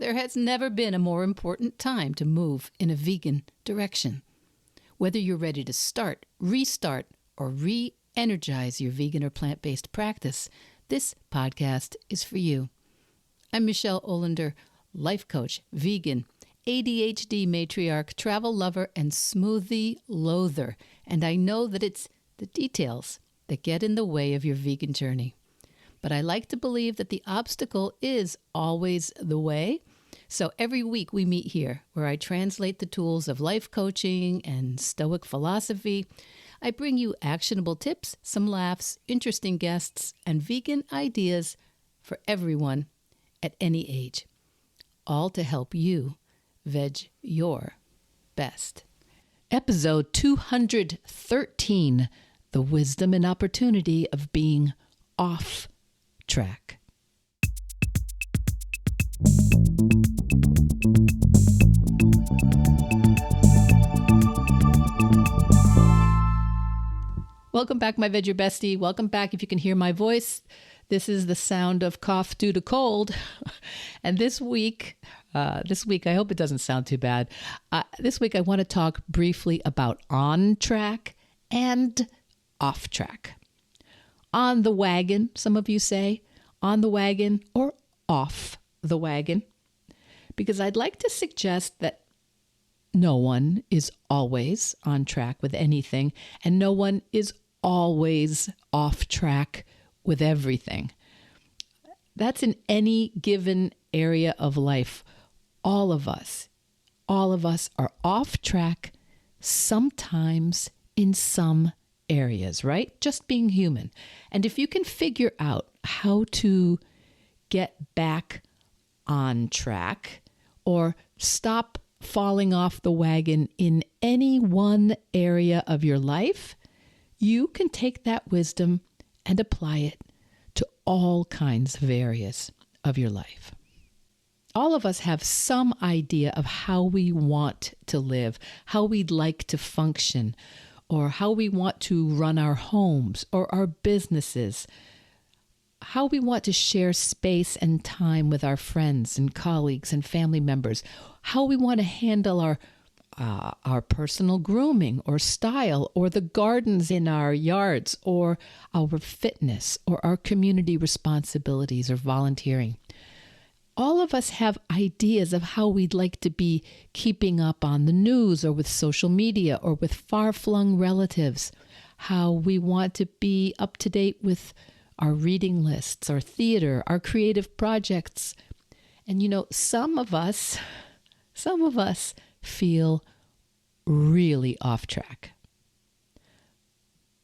There has never been a more important time to move in a vegan direction. Whether you're ready to start, restart, or re-energize your vegan or plant-based practice, this podcast is for you. I'm Michelle Olander, life coach, vegan, ADHD matriarch, travel lover, and smoothie loather. And I know that it's the details that get in the way of your vegan journey. But I like to believe that the obstacle is always the way. So every week we meet here where I translate the tools of life coaching and Stoic philosophy. I bring you actionable tips, some laughs, interesting guests, and vegan ideas for everyone at any age. All to help you veg your best. Episode 213, The Wisdom and Opportunity of Being Off Track. Welcome back, my Veg Your Bestie. Welcome back. If you can hear my voice, this is the sound of cough due to cold. And this week, I hope it doesn't sound too bad. This week, I want to talk briefly about on track and off track. On the wagon, some of you say, on the wagon or off the wagon. Because I'd like to suggest that no one is always on track with anything, and no one is always off track with everything. That's in any given area of life. All of us are off track sometimes in some areas, right? Just being human. And if you can figure out how to get back on track or stop falling off the wagon in any one area of your life, you can take that wisdom and apply it to all kinds of areas of your life. All of us have some idea of how we want to live, how we'd like to function, or how we want to run our homes or our businesses, how we want to share space and time with our friends and colleagues and family members, how we want to handle our personal grooming or style, or the gardens in our yards, or our fitness, or our community responsibilities or volunteering. All of us have ideas of how we'd like to be keeping up on the news or with social media or with far-flung relatives, how we want to be up to date with our reading lists, our theater, our creative projects. And some of us feel really off track.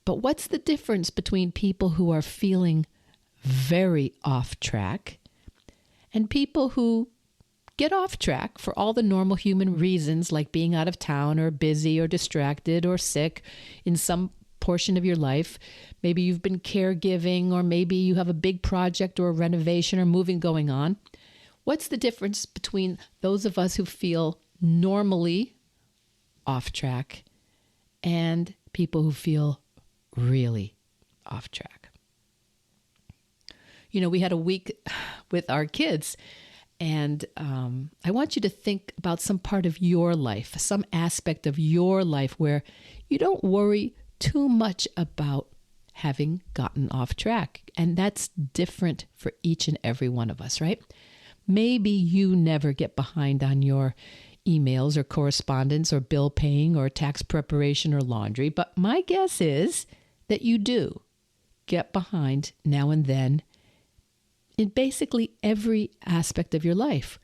But what's the difference between people who are feeling very off track and people who get off track for all the normal human reasons, like being out of town or busy or distracted or sick in some portion of your life? Maybe you've been caregiving, or maybe you have a big project or a renovation or moving going on. What's the difference between those of us who feel normally off track and people who feel really off track? We had a week with our kids, and I want you to think about some part of your life, some aspect of your life where you don't worry too much about having gotten off track. And that's different for each and every one of us, right? Maybe you never get behind on your emails or correspondence or bill paying or tax preparation or laundry, but my guess is that you do get behind now and then in basically every aspect of your life.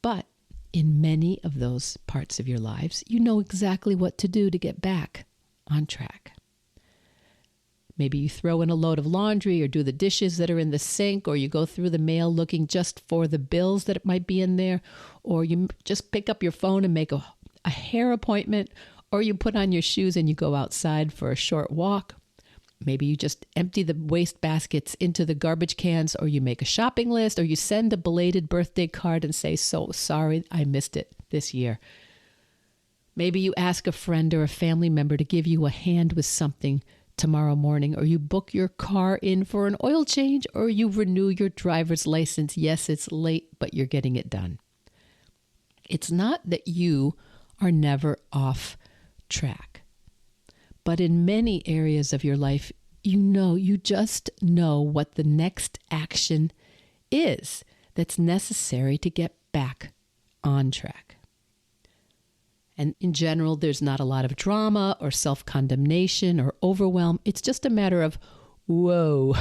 But in many of those parts of your lives, you know exactly what to do to get back on track. Maybe you throw in a load of laundry or do the dishes that are in the sink, or you go through the mail looking just for the bills that it might be in there, or you just pick up your phone and make a hair appointment, or you put on your shoes and you go outside for a short walk. Maybe you just empty the waste baskets into the garbage cans, or you make a shopping list, or you send a belated birthday card and say, "So sorry, I missed it this year." Maybe you ask a friend or a family member to give you a hand with something tomorrow morning, or you book your car in for an oil change, or you renew your driver's license. Yes, it's late, but you're getting it done. It's not that you are never off track, but in many areas of your life, you just know what the next action is that's necessary to get back on track. And in general, there's not a lot of drama or self-condemnation or overwhelm. It's just a matter of, whoa,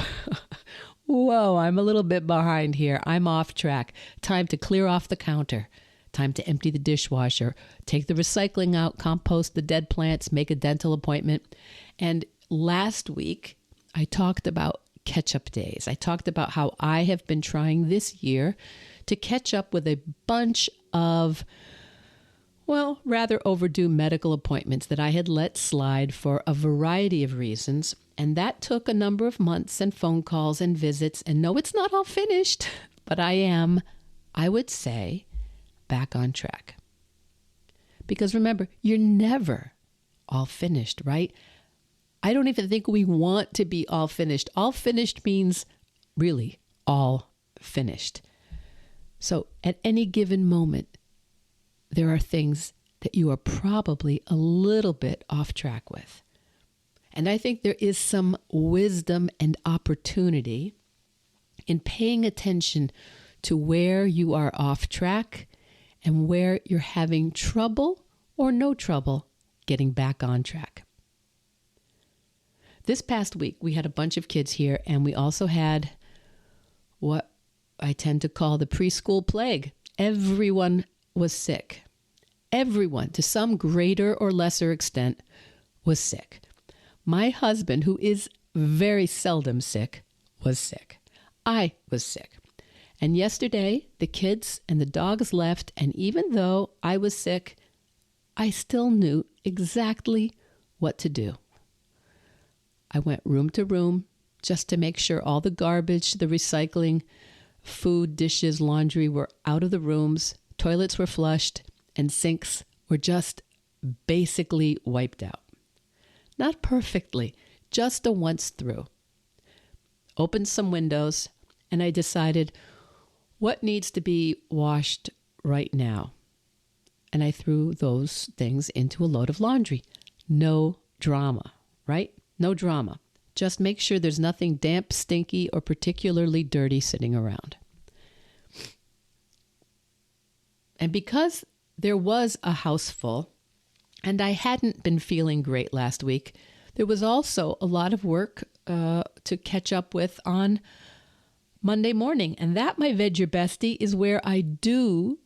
I'm a little bit behind here. I'm off track. Time to clear off the counter. Time to empty the dishwasher, take the recycling out, compost the dead plants, make a dental appointment. And last week, I talked about catch-up days. I talked about how I have been trying this year to catch up with a bunch of rather overdue medical appointments that I had let slide for a variety of reasons. And that took a number of months and phone calls and visits. And no, it's not all finished, but I would say, back on track. Because remember, you're never all finished, right? I don't even think we want to be all finished. All finished means really all finished. So at any given moment, there are things that you are probably a little bit off track with. And I think there is some wisdom and opportunity in paying attention to where you are off track and where you're having trouble or no trouble getting back on track. This past week, we had a bunch of kids here, and we also had what I tend to call the preschool plague. Everyone was sick. Everyone, to some greater or lesser extent, was sick. My husband, who is very seldom sick, was sick. I was sick. And yesterday, the kids and the dogs left, and even though I was sick, I still knew exactly what to do. I went room to room just to make sure all the garbage, the recycling, food, dishes, laundry were out of the rooms, toilets were flushed, and sinks were just basically wiped out. Not perfectly, just a once through. Opened some windows, and I decided what needs to be washed right now. And I threw those things into a load of laundry. No drama, right? No drama. Just make sure there's nothing damp, stinky, or particularly dirty sitting around. And because there was a house full, and I hadn't been feeling great last week, there was also a lot of work to catch up with on Monday morning. And that, my Veg Your Bestie, is where I do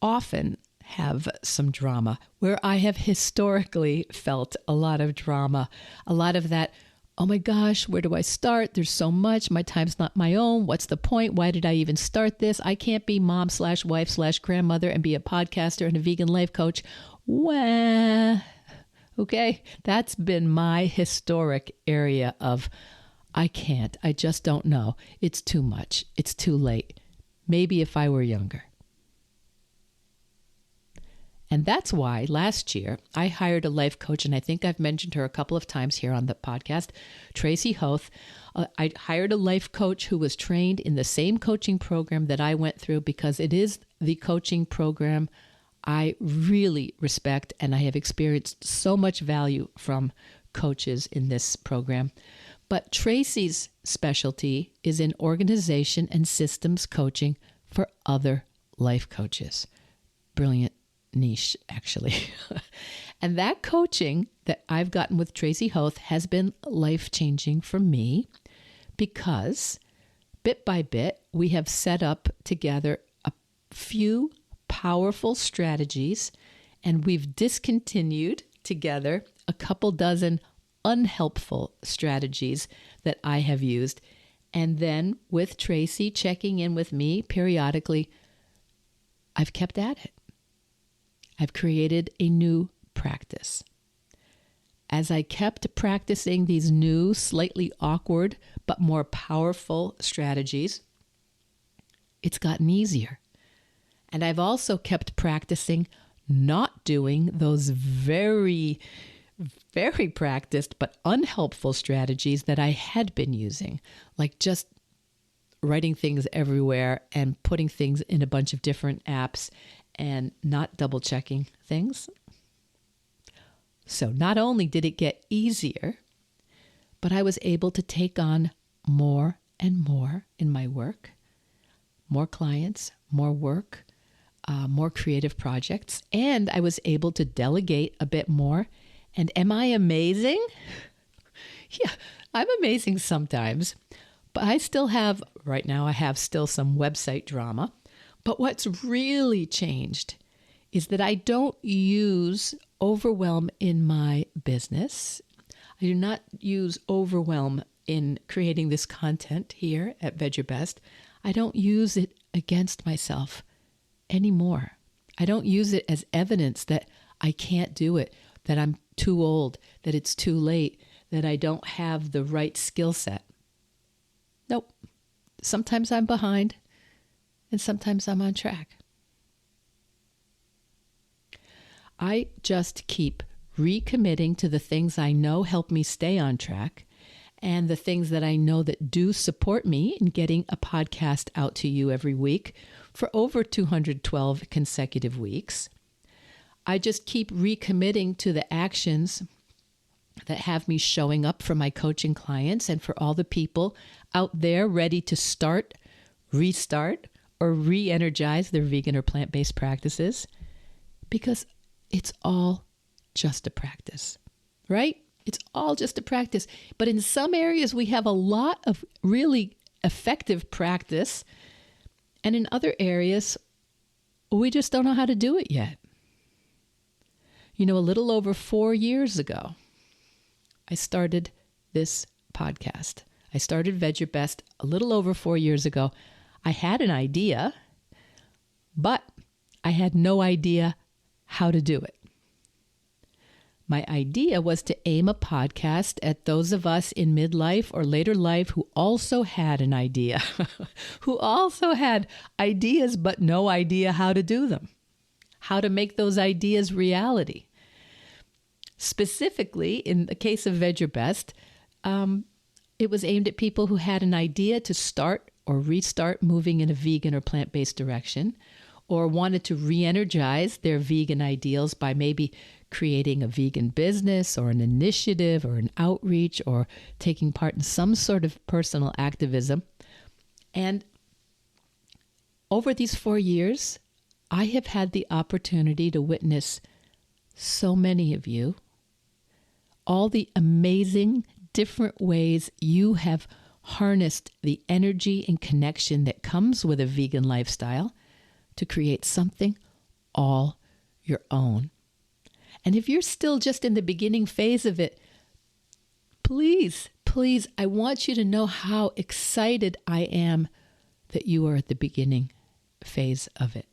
often have some drama, where I have historically felt a lot of drama, a lot of that, oh my gosh, where do I start? There's so much. My time's not my own. What's the point? Why did I even start this? I can't be mom/wife/grandmother and be a podcaster and a vegan life coach. Well, okay, that's been my historic area of I can't. I just don't know. It's too much. It's too late. Maybe if I were younger. And that's why last year I hired a life coach, and I think I've mentioned her a couple of times here on the podcast, Tracy Hoth. I hired a life coach who was trained in the same coaching program that I went through, because it is the coaching program I really respect, and I have experienced so much value from coaches in this program. But Tracy's specialty is in organization and systems coaching for other life coaches. Brilliant niche, actually. And that coaching that I've gotten with Tracy Hoth has been life-changing for me, because bit by bit, we have set up together a few powerful strategies, and we've discontinued together a couple dozen unhelpful strategies that I have used. And then with Tracy checking in with me periodically, I've kept at it. I've created a new practice. As I kept practicing these new, slightly awkward, but more powerful strategies, it's gotten easier. And I've also kept practicing not doing those very very practiced but unhelpful strategies that I had been using, like just writing things everywhere and putting things in a bunch of different apps and not double checking things. So not only did it get easier, but I was able to take on more and more in my work, more clients, more work, more creative projects, and I was able to delegate a bit more. And am I amazing? Yeah, I'm amazing sometimes. But I still have, right now I have still some website drama. But what's really changed is that I don't use overwhelm in my business. I do not use overwhelm in creating this content here at Veg Your Best. I don't use it against myself anymore. I don't use it as evidence that I can't do it, that I'm too old, that it's too late, that I don't have the right skill set. Nope. Sometimes I'm behind and sometimes I'm on track. I just keep recommitting to the things I know help me stay on track and the things that I know that do support me in getting a podcast out to you every week for over 212 consecutive weeks. I just keep recommitting to the actions that have me showing up for my coaching clients and for all the people out there ready to start, restart, or re-energize their vegan or plant-based practices, because it's all just a practice, right? It's all just a practice. But in some areas, we have a lot of really effective practice, and in other areas, we just don't know how to do it yet. You know, a little over 4 years ago, I started this podcast. I started Veg Your Best a little over 4 years ago. I had an idea, but I had no idea how to do it. My idea was to aim a podcast at those of us in midlife or later life who also had an idea, who also had ideas but no idea how to do them, how to make those ideas reality. Specifically, in the case of Veg Your Best, it was aimed at people who had an idea to start or restart moving in a vegan or plant-based direction, or wanted to re-energize their vegan ideals by maybe creating a vegan business or an initiative or an outreach or taking part in some sort of personal activism. And over these 4 years, I have had the opportunity to witness so many of you, all the amazing different ways you have harnessed the energy and connection that comes with a vegan lifestyle to create something all your own. And if you're still just in the beginning phase of it, please, I want you to know how excited I am that you are at the beginning phase of it.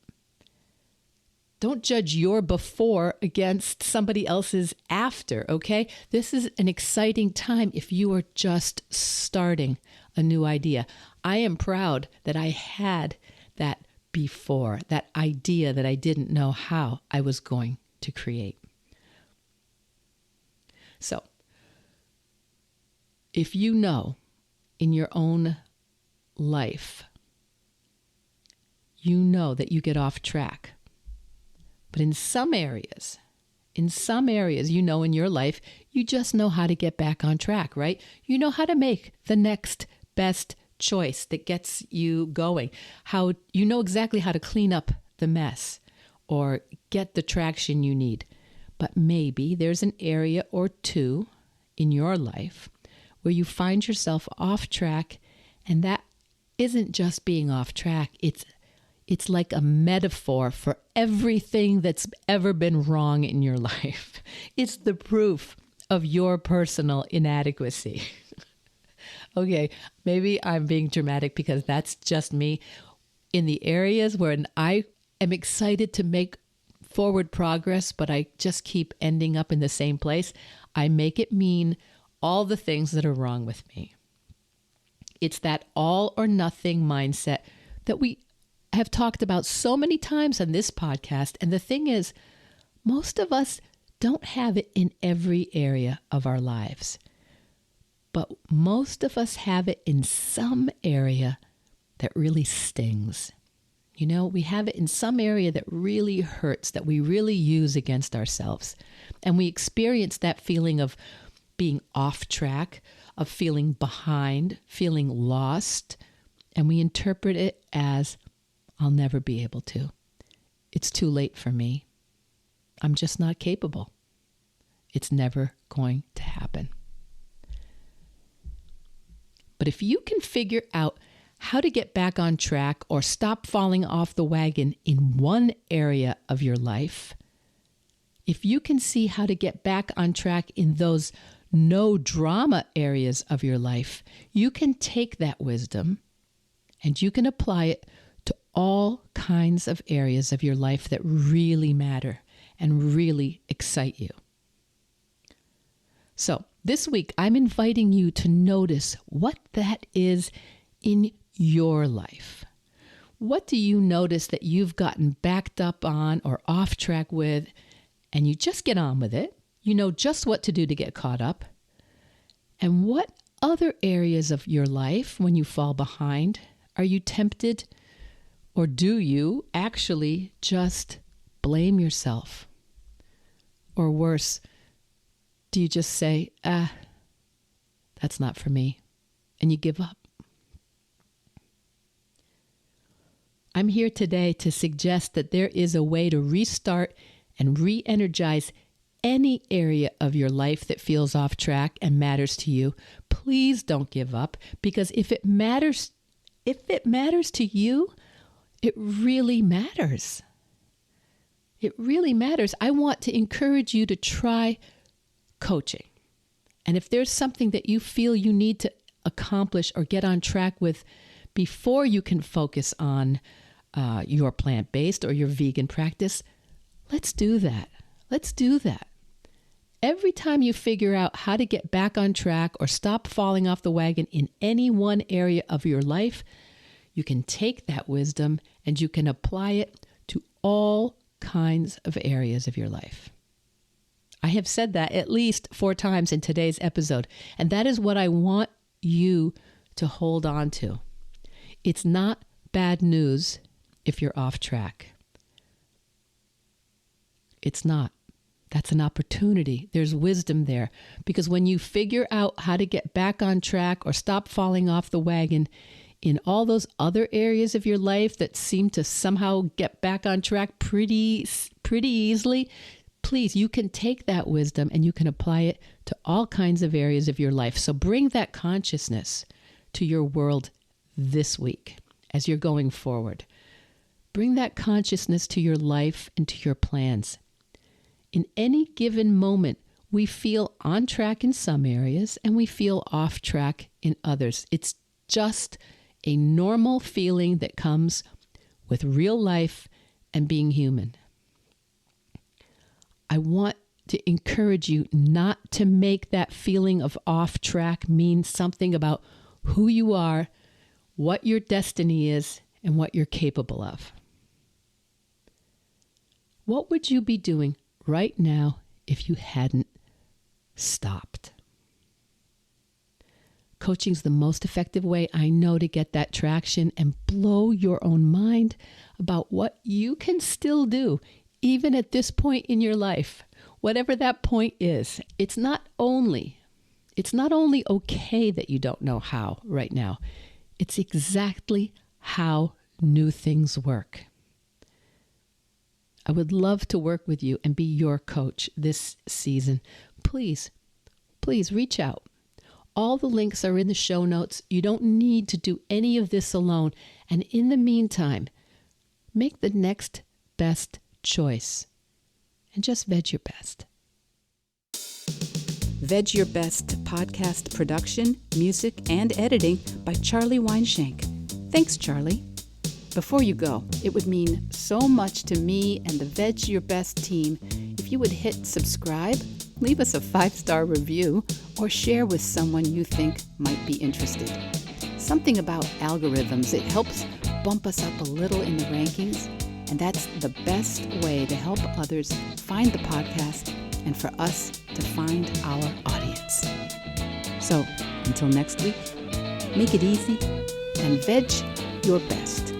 Don't judge your before against somebody else's after, okay? This is an exciting time if you are just starting a new idea. I am proud that I had that before, that idea that I didn't know how I was going to create. So, if you know in your own life, you know that you get off track. But in some areas, you know in your life, you just know how to get back on track, right? You know how to make the next best choice that gets you going. How you know exactly how to clean up the mess or get the traction you need. But maybe there's an area or two in your life where you find yourself off track, and that isn't just being off track. It's like a metaphor for everything that's ever been wrong in your life. It's the proof of your personal inadequacy. Okay, maybe I'm being dramatic because that's just me. In the areas where I am excited to make forward progress, but I just keep ending up in the same place, I make it mean all the things that are wrong with me. It's that all or nothing mindset that we have talked about so many times on this podcast. And the thing is, most of us don't have it in every area of our lives, but most of us have it in some area that really stings. You know, we have it in some area that really hurts, that we really use against ourselves. And we experience that feeling of being off track, of feeling behind, feeling lost, and we interpret it as, I'll never be able to. It's too late for me. I'm just not capable. It's never going to happen. But if you can figure out how to get back on track or stop falling off the wagon in one area of your life, if you can see how to get back on track in those no drama areas of your life, you can take that wisdom and you can apply it to all kinds of areas of your life that really matter and really excite you. So this week, I'm inviting you to notice what that is in your life. What do you notice that you've gotten backed up on or off track with, and you just get on with it? You know just what to do to get caught up. And what other areas of your life, when you fall behind, are you tempted, or do you actually just blame yourself? Or worse, do you just say, that's not for me, and you give up? I'm here today to suggest that there is a way to restart and re-energize any area of your life that feels off track and matters to you. Please don't give up, because if it matters to you, it really matters. It really matters. I want to encourage you to try coaching. And if there's something that you feel you need to accomplish or get on track with before you can focus on your plant-based or your vegan practice, let's do that. Let's do that. Every time you figure out how to get back on track or stop falling off the wagon in any one area of your life, you can take that wisdom and you can apply it to all kinds of areas of your life. I have said that at least 4 times in today's episode, and that is what I want you to hold on to. It's not bad news if you're off track. It's not. That's an opportunity. There's wisdom there. Because when you figure out how to get back on track or stop falling off the wagon in all those other areas of your life that seem to somehow get back on track pretty easily, please, you can take that wisdom and you can apply it to all kinds of areas of your life. So bring that consciousness to your world this week as you're going forward. Bring that consciousness to your life and to your plans. In any given moment, we feel on track in some areas and we feel off track in others. It's just a normal feeling that comes with real life and being human. I want to encourage you not to make that feeling of off track mean something about who you are, what your destiny is, and what you're capable of. What would you be doing right now if you hadn't stopped? Coaching is the most effective way I know to get that traction and blow your own mind about what you can still do, even at this point in your life. Whatever that point is, it's not only okay that you don't know how right now. It's exactly how new things work. I would love to work with you and be your coach this season. Please reach out. All the links are in the show notes. You don't need to do any of this alone. And in the meantime, make the next best choice and just veg your best. Veg Your Best podcast production, music, and editing by Charlie Weinshank. Thanks, Charlie. Before you go, it would mean so much to me and the Veg Your Best team if you would hit subscribe, leave us a 5-star review, or share with someone you think might be interested. Something about algorithms, it helps bump us up a little in the rankings, and that's the best way to help others find the podcast and for us to find our audience. So, until next week, make it easy and veg your best.